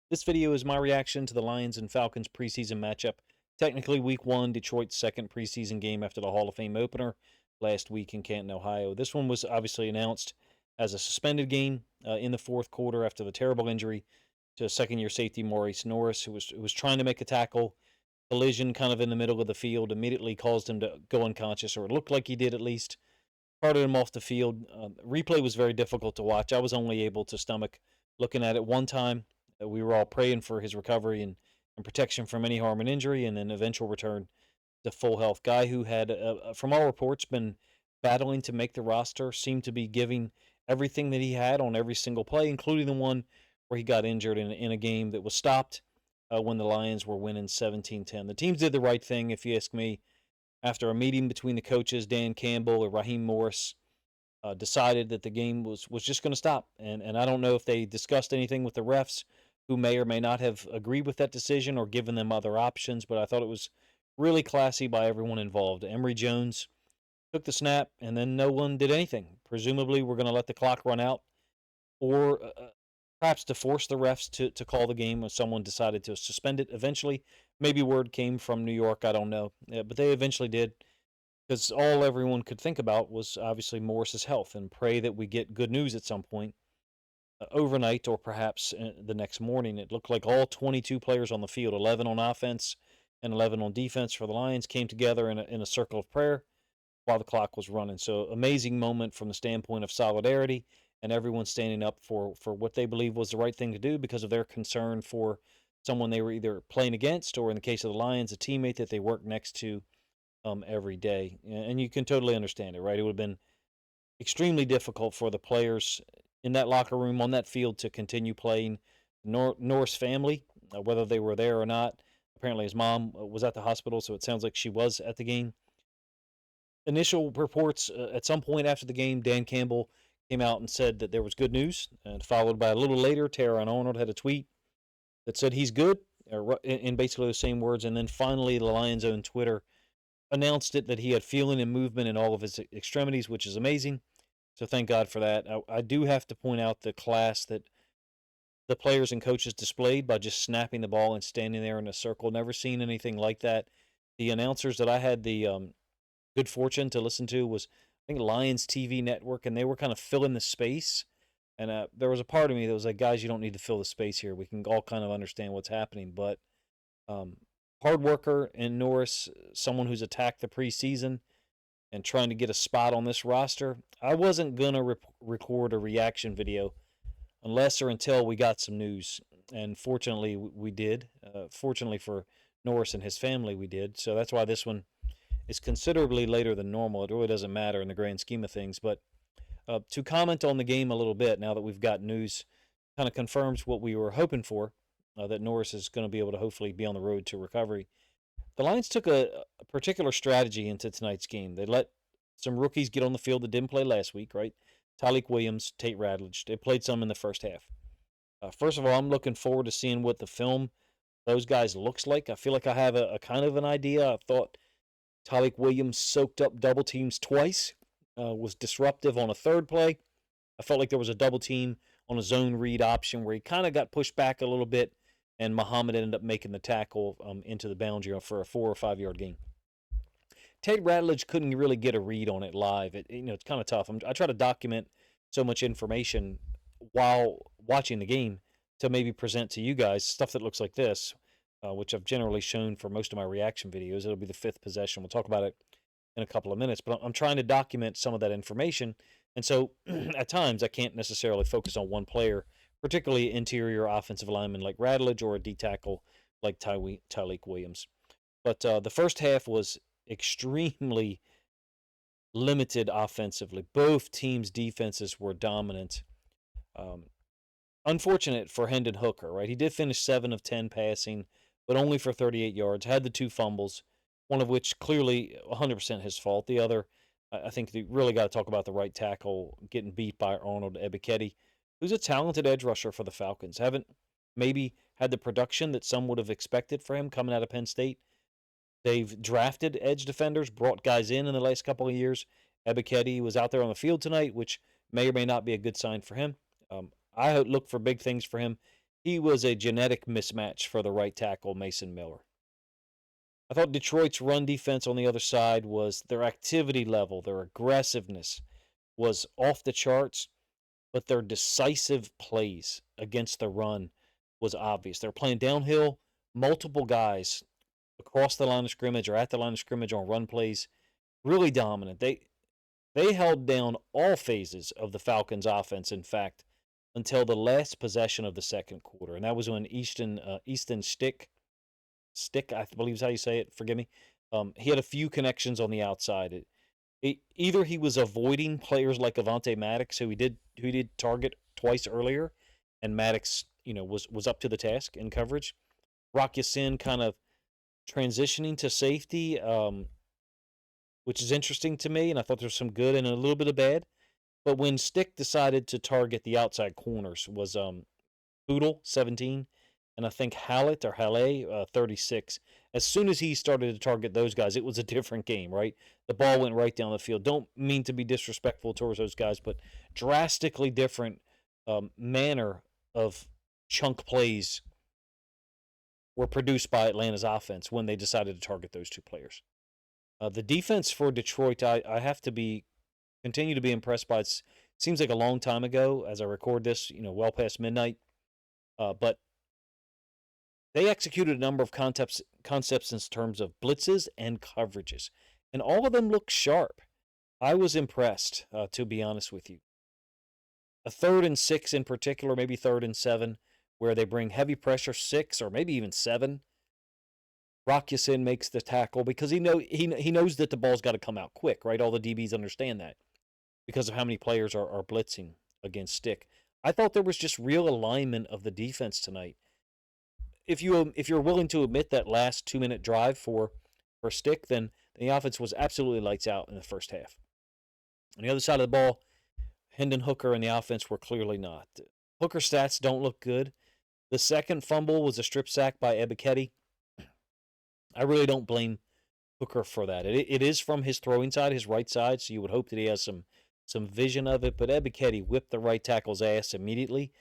This video is my reaction to the Lions and Falcons preseason matchup. Technically, week one, Detroit's second preseason game after the Hall of Fame opener last week in Canton, Ohio. This one was obviously announced as a suspended game in the fourth quarter after the terrible injury to second-year safety Maurice Norris, who was trying to make a tackle. Collision kind of in the middle of the field immediately caused him to go unconscious, or it looked like he did at least. Carted him off the field. Replay was very difficult to watch. I was only able to stomach looking at it one time. We were all praying for his recovery and protection from any harm and injury, and then eventual return to full health. Guy who had, from all reports, been battling to make the roster, seemed to be giving everything that he had on every single play, including the one where he got injured in a game that was stopped when the Lions were winning 17-10. The teams did the right thing, if you ask me. After a meeting between the coaches, Dan Campbell and Raheem Morris, decided that the game was just going to stop. And I don't know if they discussed anything with the refs, who may or may not have agreed with that decision or given them other options. But I thought it was really classy by everyone involved. Emory Jones took the snap, and then no one did anything. Presumably, we're going to let the clock run out, or perhaps to force the refs to call the game when someone decided to suspend it eventually. Maybe word came from New York, I don't know. But they eventually did, because all everyone could think about was obviously Morris's health and pray that we get good news at some point overnight or perhaps the next morning. It looked like all 22 players on the field, 11 on offense and 11 on defense for the Lions, came together in a circle of prayer while the clock was running. So amazing moment from the standpoint of solidarity and everyone standing up for what they believe was the right thing to do because of their concern for someone they were either playing against, or in the case of the Lions, a teammate that they worked next to every day. And you can totally understand it, right? It would have been extremely difficult for the players in that locker room, on that field, to continue playing. Norris family, whether they were there or not, apparently his mom was at the hospital, so it sounds like she was at the game. Initial reports at some point after the game, Dan Campbell came out and said that there was good news, and followed by a little later, Tara Arnold had a tweet that said he's good, in basically the same words. And then finally, the Lions' own Twitter announced it, that he had feeling and movement in all of his extremities, which is amazing. So thank God for that. I do have to point out the class that the players and coaches displayed by just snapping the ball and standing there in a circle. Never seen anything like that. The announcers that I had the good fortune to listen to was, I think, Lions TV Network, and they were kind of filling the space. And there was a part of me that was like, guys, you don't need to fill the space here. We can all kind of understand what's happening. But um, hard worker in Norris, someone who's attacked the preseason and trying to get a spot on this roster. I wasn't going to record a reaction video unless or until we got some news. And fortunately, we did. Fortunately for Norris and his family, we did. So that's why this one is considerably later than normal. It really doesn't matter in the grand scheme of things. But to comment on the game a little bit, now that we've got news, kind of confirms what we were hoping for, that Norris is going to be able to hopefully be on the road to recovery. The Lions took a particular strategy into tonight's game. They let some rookies get on the field that didn't play last week, right? Tyleik Williams, Tate Ratledge. They played some in the first half. First of all, I'm looking forward to seeing what the film those guys looks like. I feel like I have a kind of an idea. I thought Tyleik Williams soaked up double teams twice, was disruptive on a third play. I felt like there was a double team on a zone read option where he kind of got pushed back a little bit, and Muhammad ended up making the tackle into the boundary for a 4 or 5 yard gain. Tate Ratledge couldn't really get a read on it live. It's kind of tough. I try to document so much information while watching the game to maybe present to you guys stuff that looks like this, which I've generally shown for most of my reaction videos. It'll be the fifth possession. We'll talk about it in a couple of minutes, but I'm trying to document some of that information. And so at times I can't necessarily focus on one player, particularly interior offensive lineman like Ratledge or a D tackle like Tyleik Williams. But the first half was extremely limited offensively. Both teams' defenses were dominant. Unfortunate for Hendon Hooker, right? He did finish 7 of 10 passing, but only for 38 yards. Had the 2 fumbles, one of which clearly 100% his fault. The other, I think they really got to talk about the right tackle getting beat by Arnold Ebiketie, who's a talented edge rusher for the Falcons. Haven't maybe had the production that some would have expected for him coming out of Penn State. They've drafted edge defenders, brought guys in the last couple of years. Ebiketie was out there on the field tonight, which may or may not be a good sign for him. I look for big things for him he was a genetic mismatch for the right tackle, Mason Miller. I thought Detroit's run defense on the other side was their activity level, their aggressiveness was off the charts, but their decisive plays against the run was obvious. They're playing downhill, multiple guys across the line of scrimmage or at the line of scrimmage on run plays, really dominant. They held down all phases of the Falcons offense, in fact, until the last possession of the second quarter. And that was when Easton Stick, I believe is how you say it. Forgive me. He had a few connections on the outside. Either he was avoiding players like Avonte Maddox, who he did target twice earlier, and Maddox, was up to the task in coverage. Rock Ya-Sin kind of transitioning to safety, which is interesting to me, and I thought there was some good and a little bit of bad. But when Stick decided to target the outside corners was Poodle, 17, and I think Halle, 36. As soon as he started to target those guys, it was a different game, right? The ball went right down the field. Don't mean to be disrespectful towards those guys, but drastically different manner of chunk plays were produced by Atlanta's offense when they decided to target those two players. The defense for Detroit, I have to continue to be impressed by. It seems like a long time ago as I record this, well past midnight. But they executed a number of concepts in terms of blitzes and coverages, and all of them looked sharp. I was impressed, to be honest with you. A 3rd and 6 in particular, maybe 3rd and 7, where they bring heavy pressure 6 or maybe even 7. Rock Ya-Sin makes the tackle because he knows that the ball's got to come out quick, right? All the DBs understand that because of how many players are blitzing against Stick. I thought there was just real alignment of the defense tonight. If you're willing to admit that last 2-minute drive for Stick, then the offense was absolutely lights out in the first half. On the other side of the ball, Hendon Hooker and the offense were clearly not. Hooker stats don't look good. The second fumble was a strip sack by Ebiketie. I really don't blame Hooker for that. It is from his throwing side, his right side, so you would hope that he has some vision of it. But Ebiketie whipped the right tackle's ass immediately,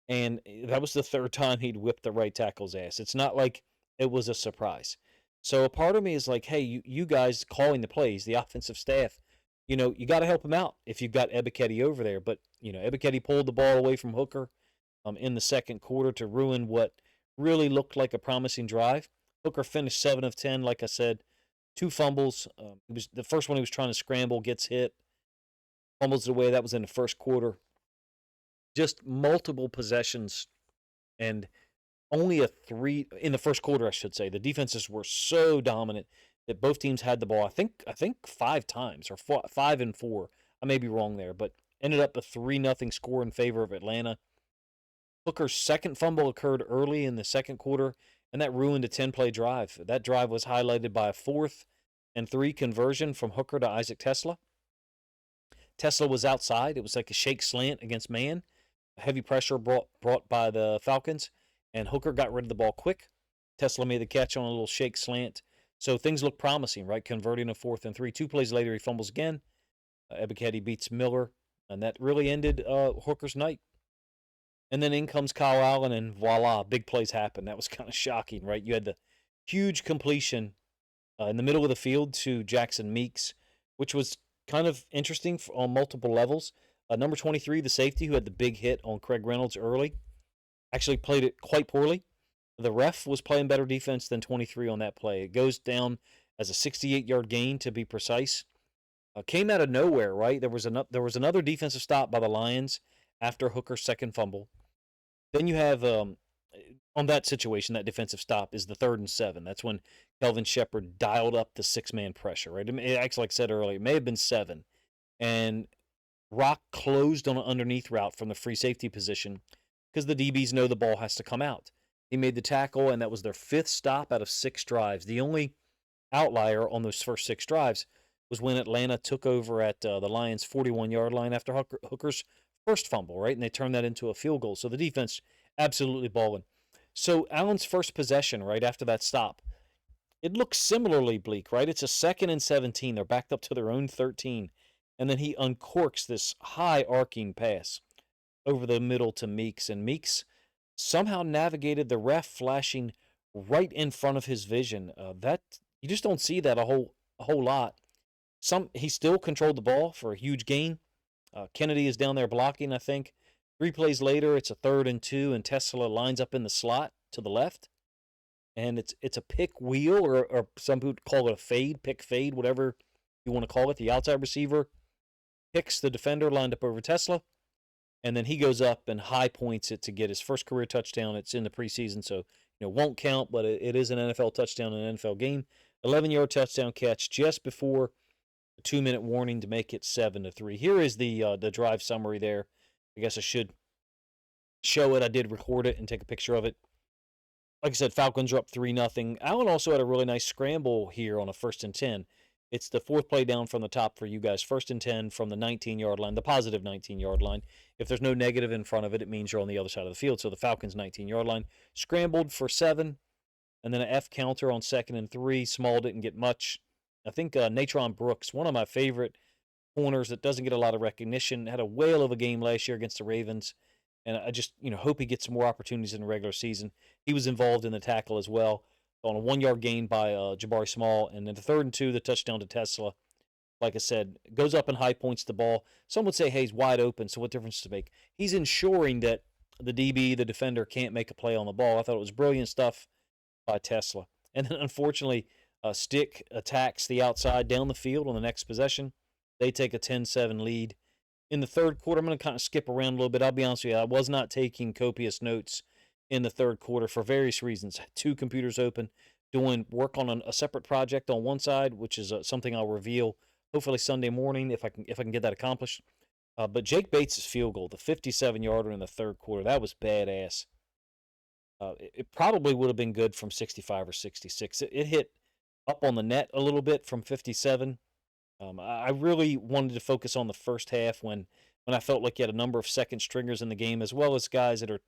and that was the 3rd time he'd whipped the right tackle's ass. It's not like it was a surprise. So a part of me is like, hey, you guys calling the plays, the offensive staff, you got to help him out if you've got Ebiketie over there. But, Ebiketie pulled the ball away from Hooker in the second quarter to ruin what really looked like a promising drive. Hooker finished 7 of 10, like I said, 2 fumbles. It was the first one he was trying to scramble, gets hit, fumbles it away. That was in the first quarter. Just multiple possessions and only a 3 in the first quarter, I should say. The defenses were so dominant that both teams had the ball. I think 5 times or 5 and 4. I may be wrong there, but ended up a 3-0 score in favor of Atlanta. Hooker's second fumble occurred early in the second quarter, and that ruined a 10-play drive. That drive was highlighted by a 4th and 3 conversion from Hooker to Isaac Tesla. Tesla was outside. It was like a shake slant against man. Heavy pressure brought by the Falcons, and Hooker got rid of the ball quick. Tesla made the catch on a little shake slant. So things look promising, right? Converting a 4th and 3. 2 plays later, he fumbles again. Ebiketie beats Miller, and that really ended Hooker's night. And then in comes Kyle Allen, and voila, big plays happen. That was kind of shocking, right? You had the huge completion in the middle of the field to Jackson Meeks, which was kind of interesting on multiple levels. Number 23, the safety, who had the big hit on Craig Reynolds early, actually played it quite poorly. The ref was playing better defense than 23 on that play. It goes down as a 68-yard gain, to be precise. Came out of nowhere, right? There was another defensive stop by the Lions after Hooker's second fumble. Then you have, on that situation, that defensive stop is the 3rd and 7. That's when Kelvin Shepherd dialed up the 6-man pressure, right? Actually, like I said earlier, it may have been 7. And Rock closed on an underneath route from the free safety position because the DBs know the ball has to come out. He made the tackle, and that was their 5th stop out of 6 drives. The only outlier on those first 6 drives was when Atlanta took over at the Lions' 41-yard line after Hooker's first fumble, right? And they turned that into a field goal. So the defense absolutely balling. So Allen's first possession right after that stop, it looks similarly bleak, right? It's a 2nd and 17. They're backed up to their own 13. And then he uncorks this high arcing pass over the middle to Meeks. And Meeks somehow navigated the ref flashing right in front of his vision. That you just don't see that a whole lot. He still controlled the ball for a huge gain. Kennedy is down there blocking, I think. 3 plays later, it's a 3rd and 2, and Tesla lines up in the slot to the left. And it's a pick wheel, or some people call it a fade, pick fade, whatever you want to call it. The outside receiver picks the defender lined up over Tesla, and then he goes up and high points it to get his first career touchdown. It's in the preseason, so won't count, but it is an NFL touchdown in an NFL game. 11-yard touchdown catch just before a 2-minute warning to make it 7-3. Here is the drive summary there. I guess I should show it. I did record it and take a picture of it. Like I said, Falcons are up 3-0. Allen also had a really nice scramble here on a 1st and 10. It's the 4th play down from the top for you guys. 1st and 10 from the 19-yard line, the positive 19-yard line. If there's no negative in front of it, it means you're on the other side of the field. So the Falcons' 19-yard line scrambled for 7, and then an F counter on 2nd and 3. Small didn't get much. I think Natron Brooks, one of my favorite corners that doesn't get a lot of recognition, had a whale of a game last year against the Ravens. And I just, hope he gets more opportunities in the regular season. He was involved in the tackle as well on a 1-yard gain by Jabari Small. And then the 3rd and 2, the touchdown to Tesla. Like I said, goes up and high points the ball. Some would say, hey, he's wide open, so what difference does it make? He's ensuring that the DB, the defender, can't make a play on the ball. I thought it was brilliant stuff by Tesla. And then, unfortunately, Stick attacks the outside down the field on the next possession. They take a 10-7 lead. In the 3rd quarter, I'm going to kind of skip around a little bit. I'll be honest with you, I was not taking copious notes in the 3rd quarter for various reasons. 2 computers open, doing work on a separate project on one side, which is something I'll reveal hopefully Sunday morning if I can get that accomplished. But Jake Bates' field goal, the 57-yarder in the 3rd quarter, that was badass. It probably would have been good from 65 or 66. It hit up on the net a little bit from 57. I really wanted to focus on the first half when I felt like you had a number of second stringers in the game, as well as guys that are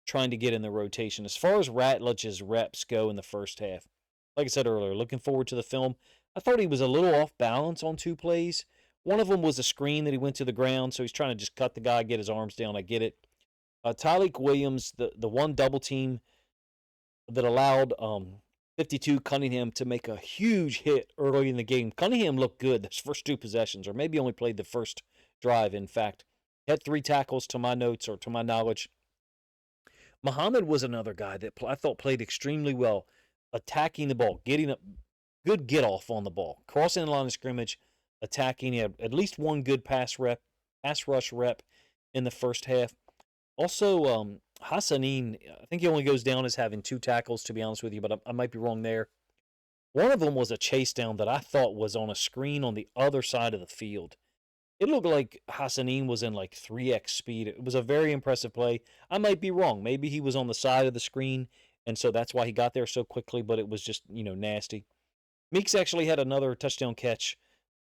trying to get in the rotation. As far as Ratledge's reps go in the first half, like I said earlier, looking forward to the film. I thought he was a little off balance on 2 plays. One of them was a screen that he went to the ground, so he's trying to just cut the guy, get his arms down. I get it. Tyleek Williams, the one double team that allowed 52 Cunningham to make a huge hit early in the game. Cunningham looked good those first 2 possessions, or maybe only played the first drive, in fact. Had 3 tackles to my notes, or to my knowledge. Muhammad was another guy that I thought played extremely well, attacking the ball, getting a good get-off on the ball, crossing the line of scrimmage, attacking. He had at least 1 good pass rush rep in the first half. Also, Hassanin, I think he only goes down as having 2 tackles, to be honest with you, but I might be wrong there. One of them was a chase down that I thought was on a screen on the other side of the field. It looked like Hassanin was in like 3x speed. It was a very impressive play. I might be wrong. Maybe he was on the side of the screen, and so that's why he got there so quickly, but it was just, nasty. Meeks actually had another touchdown catch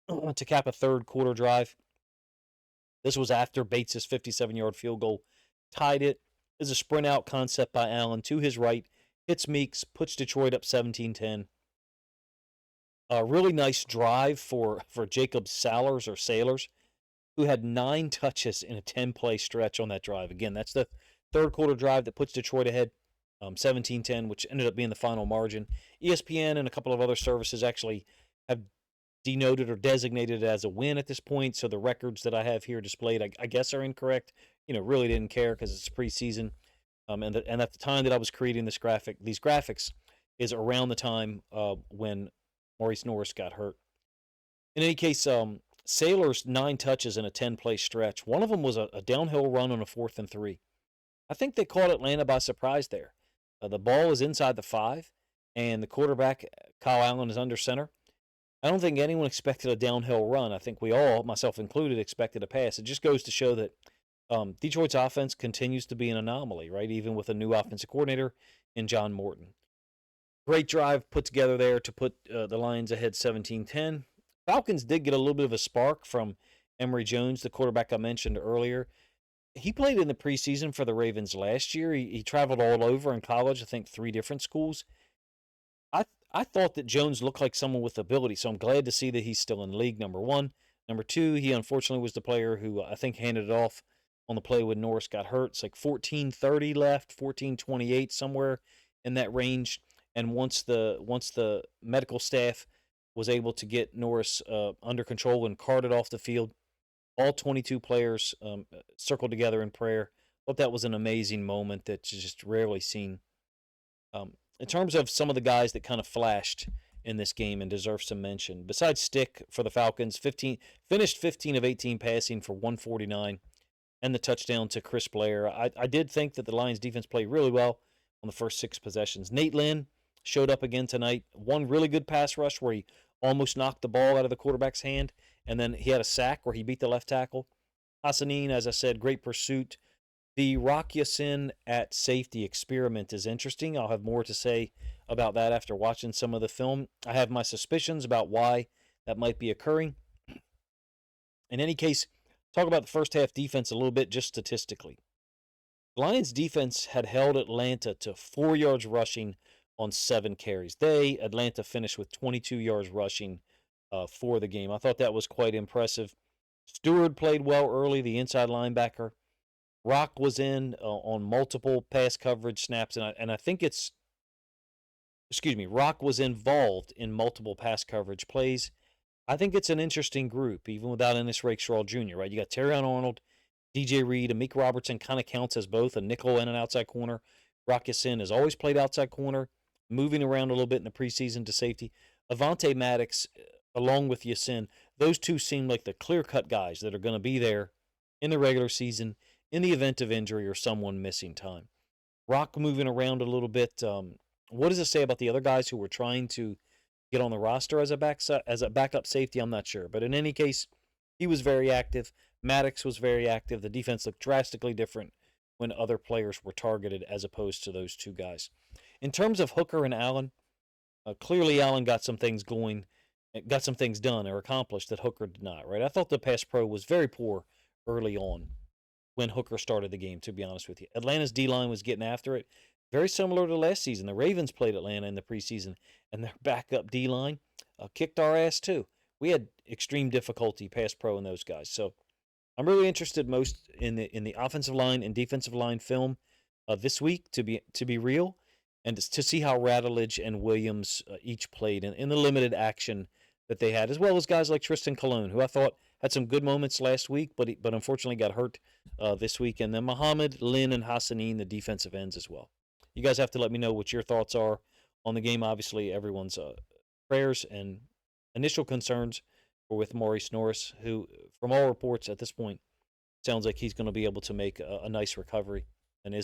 to cap a 3rd quarter drive. This was after Bates' 57-yard field goal tied it. There's a sprint out concept by Allen to his right. Hits Meeks, puts Detroit up 17-10. A really nice drive for Jacob Sailors, who had 9 touches in a 10-play stretch on that drive. Again, that's the 3rd quarter drive that puts Detroit ahead, 17-10, which ended up being the final margin. ESPN and a couple of other services actually have denoted or designated it as a win at this point, so the records that I have here displayed, I guess, are incorrect. Really didn't care because it's preseason. And at the time that I was creating these graphics is around the time when Maurice Norris got hurt. In any case, Sailors 9 touches in a 10-play stretch. One of them was a downhill run on a 4th and 3. I think they caught Atlanta by surprise there. The ball is inside the 5, and the quarterback, Kyle Allen, is under center. I don't think anyone expected a downhill run. I think we all, myself included, expected a pass. It just goes to show that Detroit's offense continues to be an anomaly, right? Even with a new offensive coordinator in John Morton. Great drive put together there to put the Lions ahead 17-10. Falcons did get a little bit of a spark from Emory Jones, the quarterback I mentioned earlier. He played in the preseason for the Ravens last year. He traveled all over in college, I think 3 different schools. I thought that Jones looked like someone with ability, so I'm glad to see that he's still in the league, number 1. Number 2, he unfortunately was the player who I think handed it off on the play when Norris got hurt. It's like 14:30 left, 14:28, somewhere in that range. And once the medical staff was able to get Norris under control and carted off the field, all 22 players circled together in prayer. Thought that was an amazing moment that's just rarely seen. In terms of some of the guys that kind of flashed in this game and deserve some mention, besides Stick for the Falcons, finished 15 of 18 passing for 149 and the touchdown to Chris Blair. I did think that the Lions defense played really well on the first 6 possessions. Nate Lynn showed up again tonight. One really good pass rush where he almost knocked the ball out of the quarterback's hand, and then he had a sack where he beat the left tackle. Hassanin, as I said, great pursuit. The Rock Ya-Sin at safety experiment is interesting. I'll have more to say about that after watching some of the film. I have my suspicions about why that might be occurring. In any case, talk about the first half defense a little bit just statistically. The Lions defense had held Atlanta to 4 yards rushing on 7 carries. Atlanta, finished with 22 yards rushing for the game. I thought that was quite impressive. Stewart played well early, the inside linebacker. Rock was in on multiple pass coverage snaps, and I think Rock was involved in multiple pass coverage plays. I think it's an interesting group, even without Ennis Rakestraw Jr., right? You got Terrion Arnold, DJ Reed, and Meek Robertson kind of counts as both a nickel and an outside corner. Rock Ya-Sin has always played outside corner, moving around a little bit in the preseason to safety. Avonte Maddox, along with Ya-Sin, those two seem like the clear-cut guys that are going to be there in the regular season in the event of injury or someone missing time. Rock moving around a little bit. What does it say about the other guys who were trying to get on the roster as a backup safety? I'm not sure. But in any case, he was very active. Maddox was very active. The defense looked drastically different when other players were targeted as opposed to those two guys. In terms of Hooker and Allen, clearly Allen got some things done or accomplished that Hooker did not, right? I thought the pass pro was very poor early on when Hooker started the game, to be honest with you. Atlanta's D-line was getting after it. Very similar to last season. The Ravens played Atlanta in the preseason, and their backup D-line kicked our ass too. We had extreme difficulty pass pro in those guys. So I'm really interested most in the offensive line and defensive line film this week, to be real, and to see how Rattledge and Williams each played in the limited action that they had, as well as guys like Tristan Colon, who I thought had some good moments last week, but unfortunately got hurt this week. And then Muhammad, Lynn, and Hassanin, the defensive ends as well. You guys have to let me know what your thoughts are on the game. Obviously, everyone's prayers and initial concerns were with Maurice Norris, who, from all reports at this point, sounds like he's going to be able to make a nice recovery and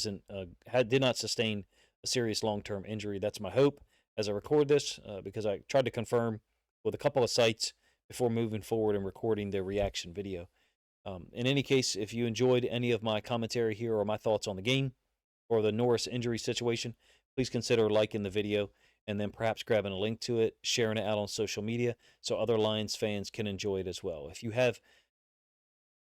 did not sustain a serious long-term injury. That's my hope as I record this, because I tried to confirm with a couple of sites before moving forward and recording the reaction video. In any case, if you enjoyed any of my commentary here or my thoughts on the game or the Norris injury situation, please consider liking the video and then perhaps grabbing a link to it, sharing it out on social media so other Lions fans can enjoy it as well. If you have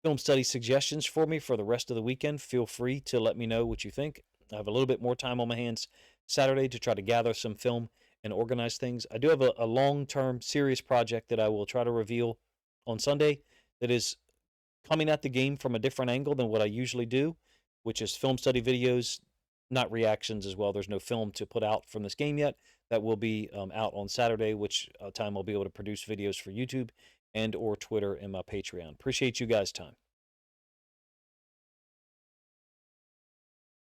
film study suggestions for me for the rest of the weekend, feel free to let me know what you think. I have a little bit more time on my hands Saturday to try to gather some film and organize things. I do have a long-term serious project that I will try to reveal on Sunday that is coming at the game from a different angle than what I usually do, which is film study videos, not reactions as well. There's no film to put out from this game yet. That will be out on Saturday, which time I'll be able to produce videos for YouTube and or Twitter and my Patreon. Appreciate you guys' time.